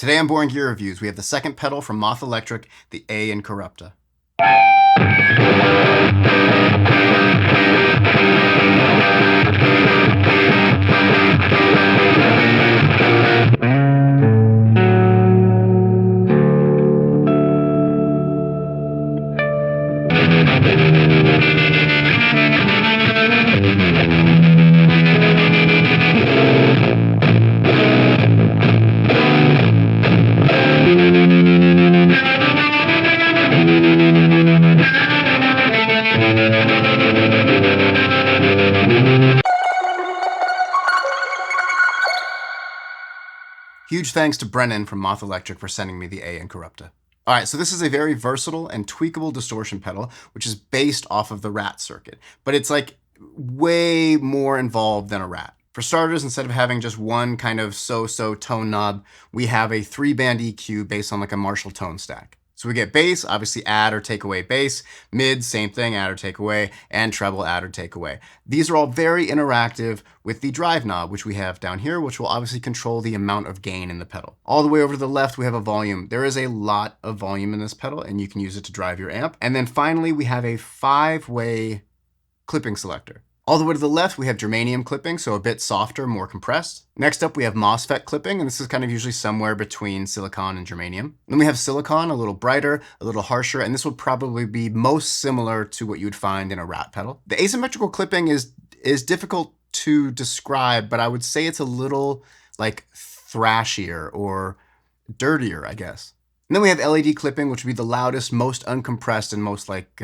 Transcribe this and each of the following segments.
Today on Boring Gear Reviews, we have the second pedal from Moth Electric, the Incorrupta. Huge thanks to Brennan from Moth Electric for sending me the Incorrupta. All right, so this is a very versatile and tweakable distortion pedal, which is based off of the Rat circuit, but it's like way more involved than a Rat. For starters, instead of having just one kind of so-so tone knob, we have a 3-band EQ based on like a Marshall tone stack. So we get bass, obviously add or take away bass, mid, same thing, add or take away, and treble, add or take away. These are all very interactive with the drive knob, which we have down here, which will obviously control the amount of gain in the pedal. All the way over to the left, we have a volume. There is a lot of volume in this pedal, and you can use it to drive your amp. And then finally, we have a 5-way clipping selector. All the way to the left, we have Germanium clipping, so a bit softer, more compressed. Next up, we have MOSFET clipping, and this is kind of usually somewhere between silicon and germanium. Then we have silicon, a little brighter, a little harsher, and this will probably be most similar to what you would find in a Rat pedal. The asymmetrical clipping is difficult to describe, but I would say it's a little like thrashier or dirtier, I guess. And then we have LED clipping, which would be the loudest, most uncompressed, and most like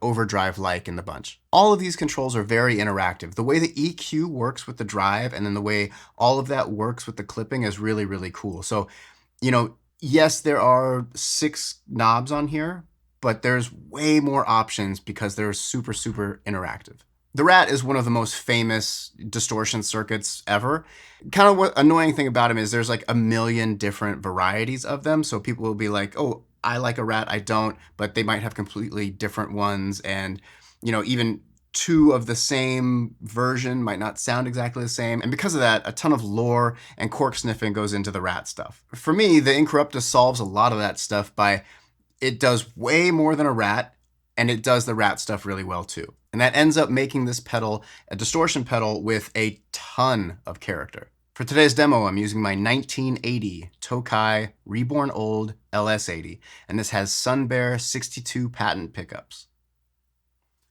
overdrive-like in the bunch. All of these controls are very interactive. The way the EQ works with the drive and then the way all of that works with the clipping is really, really cool. So, yes, there are 6 knobs on here, but there's way more options because they're super, super interactive. The Rat is one of the most famous distortion circuits ever. Kind of what annoying thing about him is there's like a million different varieties of them. So people will be like, oh, I like a Rat, I don't, but they might have completely different ones. And, even 2 of the same version might not sound exactly the same. And because of that, a ton of lore and cork sniffing goes into the Rat stuff. For me, the Incorrupta solves a lot of that stuff by it does way more than a Rat, and it does the Rat stuff really well too. And that ends up making this pedal a distortion pedal with a ton of character. For today's demo, I'm using my 1980 Tokai Reborn Old LS80, and this has Sun Bear 62 patent pickups.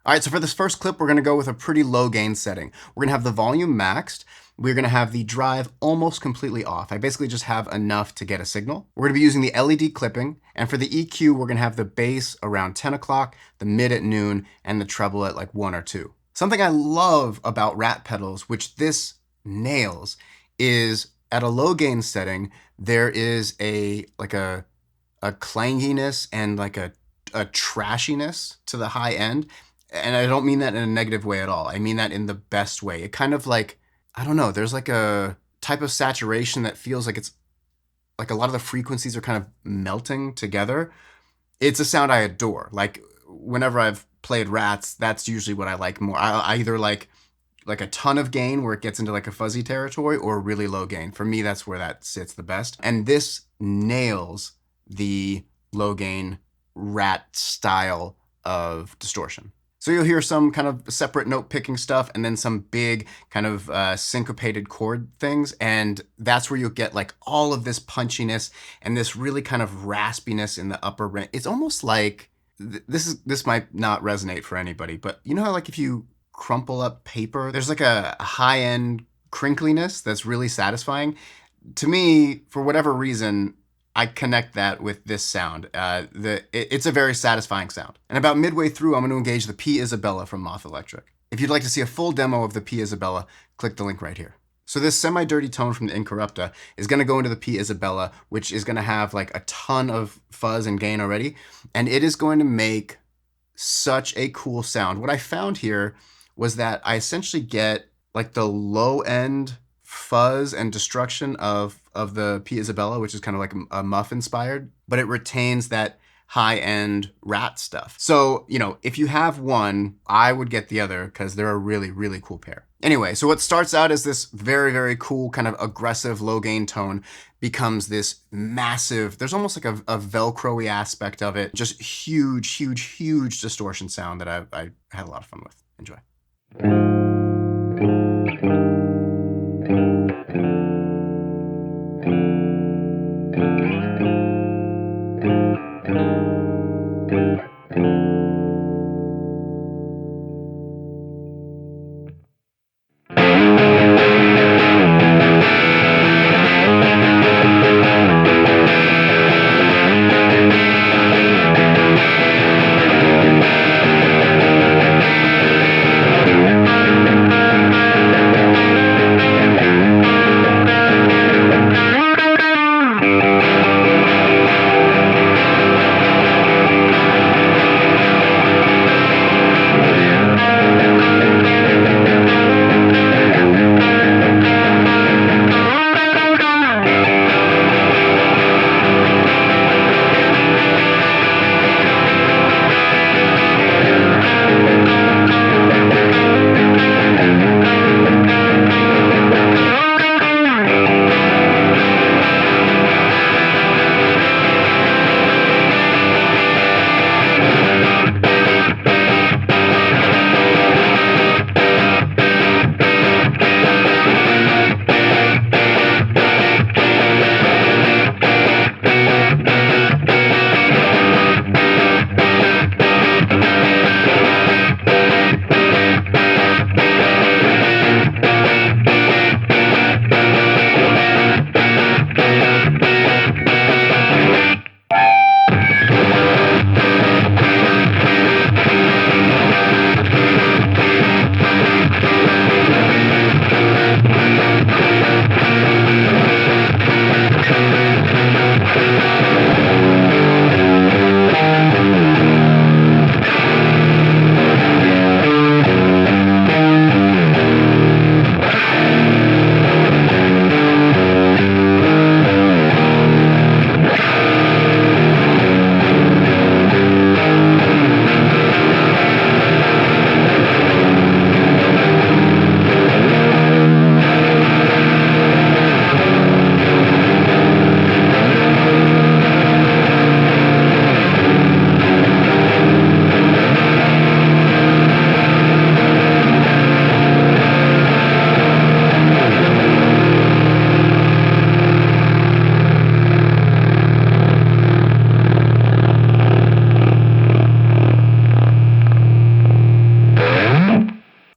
All right, so for this first clip, we're gonna go with a pretty low gain setting. We're gonna have the volume maxed. We're gonna have the drive almost completely off. I basically just have enough to get a signal. We're gonna be using the LED clipping, and for the EQ, we're gonna have the bass around 10 o'clock, the mid at noon, and the treble at like 1 or 2. Something I love about Rat pedals, which this nails, is at a low gain setting, there is a clanginess and like a trashiness to the high end. And I don't mean that in a negative way at all. I mean that in the best way. It kind of like, I don't know, there's like a type of saturation that feels like it's like a lot of the frequencies are kind of melting together. It's a sound I adore. Like whenever I've played Rats, that's usually what I like more. I either like a ton of gain where it gets into like a fuzzy territory or really low gain. For me, that's where that sits the best. And this nails the low gain Rat style of distortion. So you'll hear some kind of separate note picking stuff and then some big kind of syncopated chord things. And that's where you'll get like all of this punchiness and this really kind of raspiness in the upper range. It's almost like, this might not resonate for anybody, but you know how like if you crumple up paper, there's like a high-end crinkliness that's really satisfying. To me, for whatever reason, I connect that with this sound. It's a very satisfying sound. And about midway through, I'm going to engage the P Isabella from Moth Electric. If you'd like to see a full demo of the P Isabella, click the link right here. So this semi-dirty tone from the Incorrupta is going to go into the P Isabella, which is going to have like a ton of fuzz and gain already. And it is going to make such a cool sound. What I found here was that I essentially get like the low end fuzz and destruction of the P Isabella, which is kind of like a muff inspired, but it retains that high-end Rat stuff. So, if you have one, I would get the other because they're a really, really cool pair. Anyway, so what starts out as this very, very cool kind of aggressive low gain tone becomes this massive, there's almost like a Velcro-y aspect of it. Just huge, huge, huge distortion sound that I had a lot of fun with. Enjoy.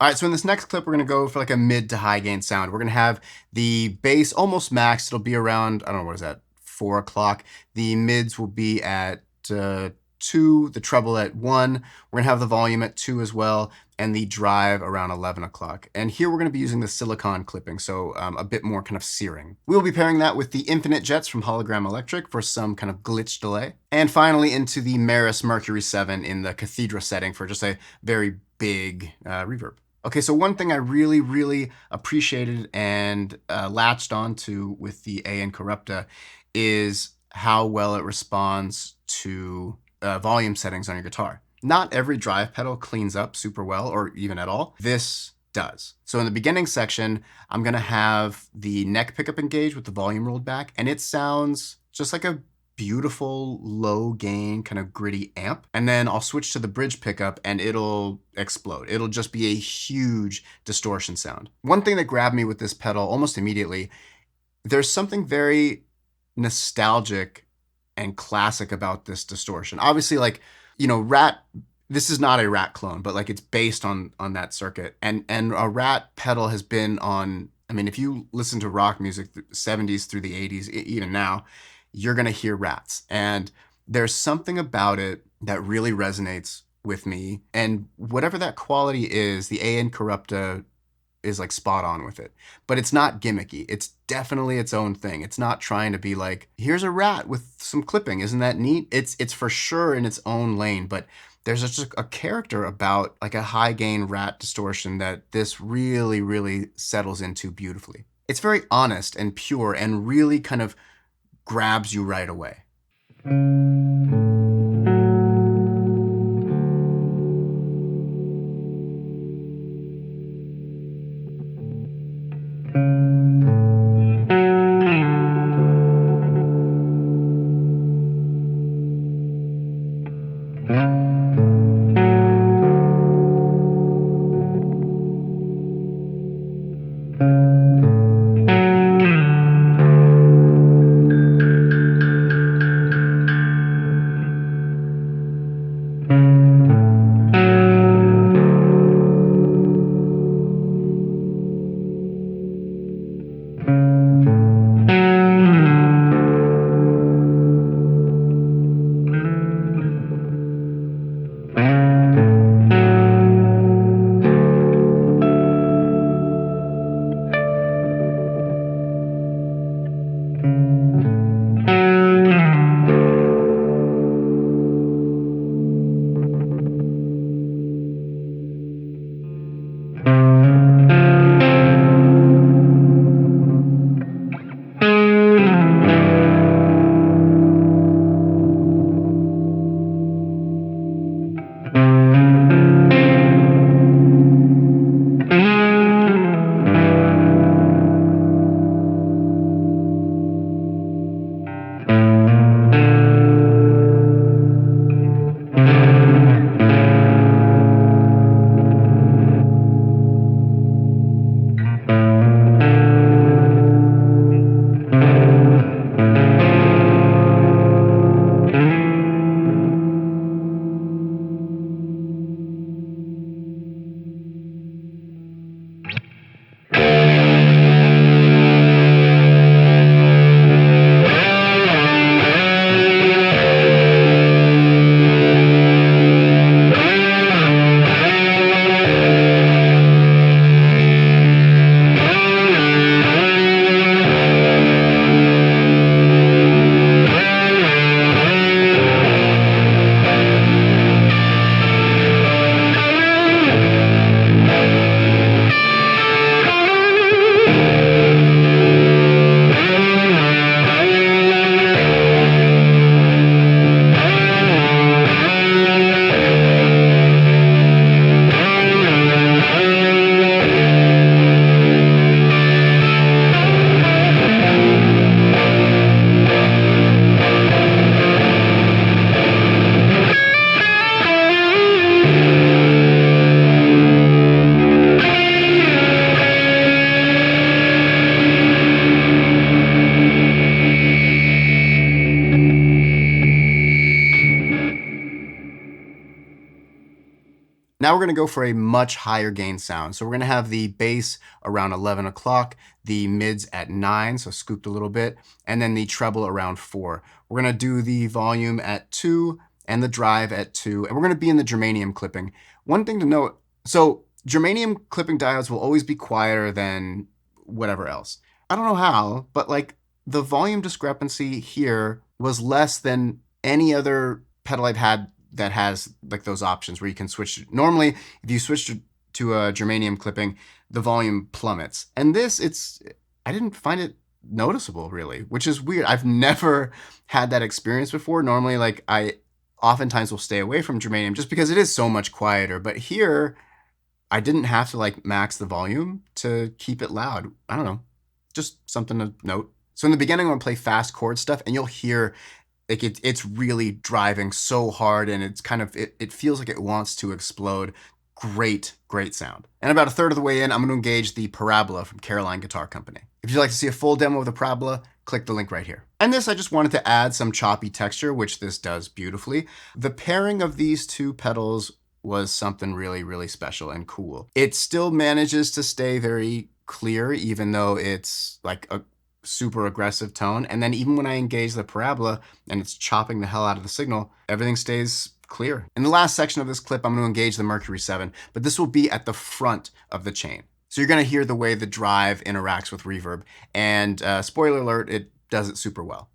All right, so in this next clip, we're going to go for like a mid to high gain sound. We're going to have the bass almost maxed. It'll be around, I don't know, what is that, 4 o'clock. The mids will be at 2, the treble at 1. We're going to have the volume at 2 as well, and the drive around 11 o'clock. And here we're going to be using the silicon clipping, so a bit more kind of searing. We'll be pairing that with the Infinite Jets from Hologram Electric for some kind of glitch delay. And finally into the Maris Mercury 7 in the Cathedra setting for just a very big reverb. Okay, so one thing I really, really appreciated and latched onto with the Incorrupta is how well it responds to volume settings on your guitar. Not every drive pedal cleans up super well or even at all. This does. So in the beginning section, I'm gonna have the neck pickup engaged with the volume rolled back, and it sounds just like a beautiful low gain kind of gritty amp. And then I'll switch to the bridge pickup and it'll explode. It'll just be a huge distortion sound. One thing that grabbed me with this pedal almost immediately, there's something very nostalgic and classic about this distortion. Obviously, like, you know, Rat, this is not a Rat clone, but like it's based on that circuit. And a Rat pedal has been on, I mean, if you listen to rock music, the 70s through the 80s, even now, you're going to hear Rats. And there's something about it that really resonates with me. And whatever that quality is, the Incorrupta is like spot on with it. But it's not gimmicky. It's definitely its own thing. It's not trying to be like, here's a Rat with some clipping. Isn't that neat? It's for sure in its own lane, but there's just a character about like a high gain Rat distortion that this really, really settles into beautifully. It's very honest and pure and really kind of grabs you right away. Now we're going to go for a much higher gain sound. So we're going to have the bass around 11 o'clock, the mids at 9, so scooped a little bit, and then the treble around 4. We're going to do the volume at 2 and the drive at 2, and we're going to be in the germanium clipping. One thing to note, so germanium clipping diodes will always be quieter than whatever else. I don't know how, but like the volume discrepancy here was less than any other pedal I've had that has like those options where you can switch. Normally, if you switch to a germanium clipping, the volume plummets. And this, I didn't find it noticeable really, which is weird. I've never had that experience before. Normally, like I oftentimes will stay away from germanium just because it is so much quieter. But here, I didn't have to like max the volume to keep it loud. I don't know, just something to note. So in the beginning, I'm gonna play fast chord stuff, and you'll hear like it's really driving so hard, and it's kind of, it feels like it wants to explode. Great sound. And about a third of the way in, I'm going to engage the Parabola from Caroline Guitar Company. If you'd like to see a full demo of the Parabola, click the link right here. And this, I just wanted to add some choppy texture, which this does beautifully. The pairing of these two pedals was something really special and cool. It still manages to stay very clear, even though it's like a super aggressive tone. And then even when I engage the Parabola and it's chopping the hell out of the signal, everything stays clear. In the last section of this clip, I'm going to engage the Mercury 7, but this will be at the front of the chain. So you're going to hear the way the drive interacts with reverb. And spoiler alert, it does it super well.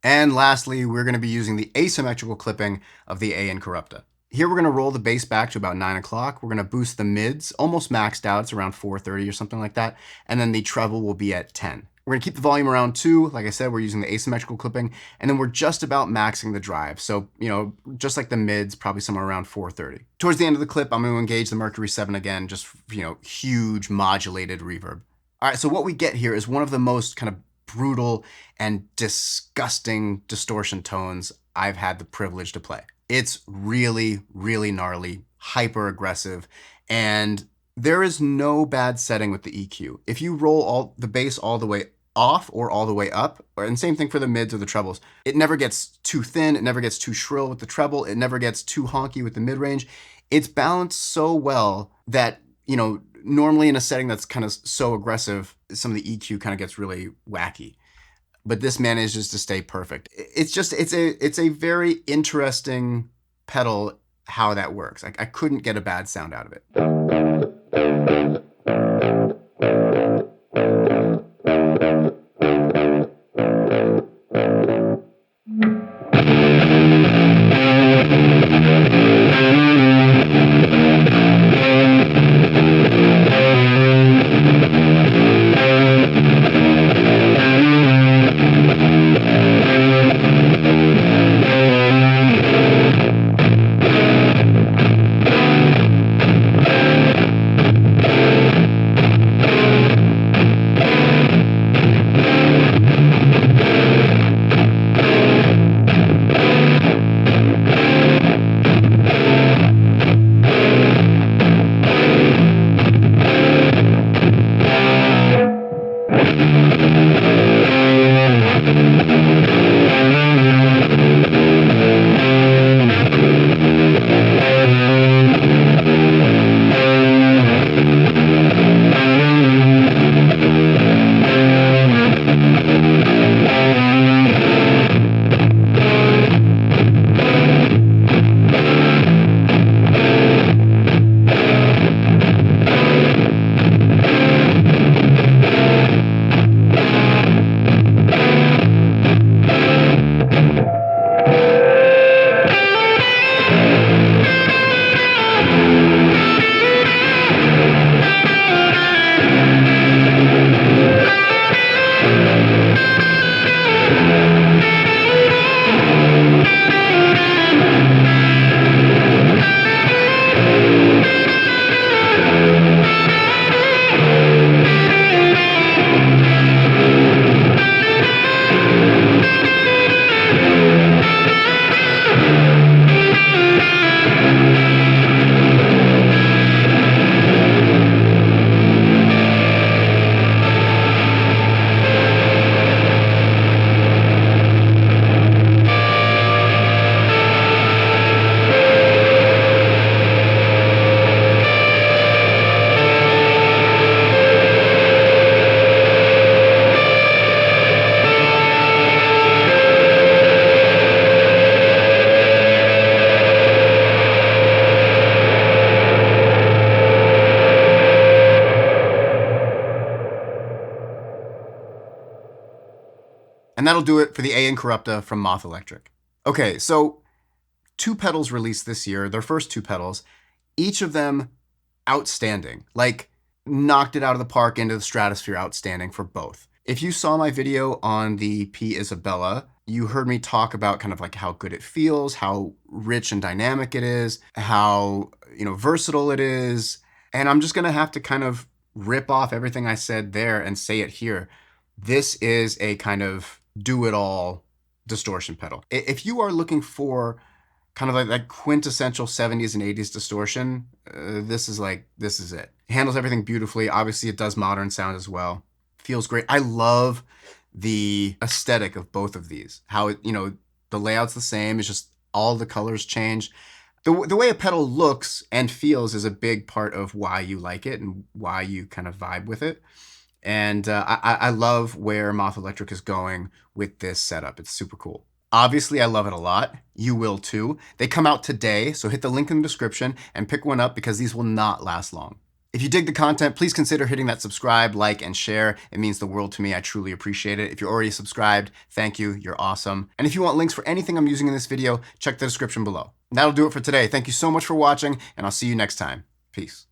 And lastly, we're going to be using the asymmetrical clipping of the A Incorrupta. Here we're going to roll the bass back to about 9 o'clock. We're going to boost the mids, almost maxed out. It's around 4:30 or something like that. And then the treble will be at 10. We're going to keep the volume around 2. Like I said, we're using the asymmetrical clipping. And then we're just about maxing the drive. So, just like the mids, probably somewhere around 4:30. Towards the end of the clip, I'm going to engage the Mercury 7 again, just, huge modulated reverb. All right, so what we get here is one of the most kind of brutal and disgusting distortion tones I've had the privilege to play. It's really gnarly, hyper aggressive, and there is no bad setting with the EQ. If you roll the bass all the way off or all the way up, and same thing for the mids or the trebles, it never gets too thin, it never gets too shrill with the treble, it never gets too honky with the mid-range. It's balanced so well that, normally in a setting that's kind of so aggressive, some of the EQ kind of gets really wacky. But this manages to stay perfect. It's a very interesting pedal how that works. I couldn't get a bad sound out of it. And that'll do it for the A Incorrupta from Moth Electric. Okay, so 2 pedals released this year, their first 2 pedals, each of them outstanding. Like, knocked it out of the park, into the stratosphere, outstanding for both. If you saw my video on the P Isabella, you heard me talk about kind of like how good it feels, how rich and dynamic it is, how, versatile it is. And I'm just gonna have to kind of rip off everything I said there and say it here. This is a kind of do-it-all distortion pedal. If you are looking for kind of like that quintessential 70s and 80s distortion, this is it. It handles everything beautifully. Obviously, it does modern sound as well. Feels great. I love the aesthetic of both of these. How the layout's the same. It's just all the colors change. The way a pedal looks and feels is a big part of why you like it and why you kind of vibe with it. And I love where Moth Electric is going with this setup. It's super cool. Obviously, I love it a lot. You will too. They come out today, so hit the link in the description and pick one up because these will not last long. If you dig the content, please consider hitting that subscribe, like, and share. It means the world to me. I truly appreciate it. If you're already subscribed, thank you. You're awesome. And if you want links for anything I'm using in this video, check the description below. That'll do it for today. Thank you so much for watching, and I'll see you next time. Peace.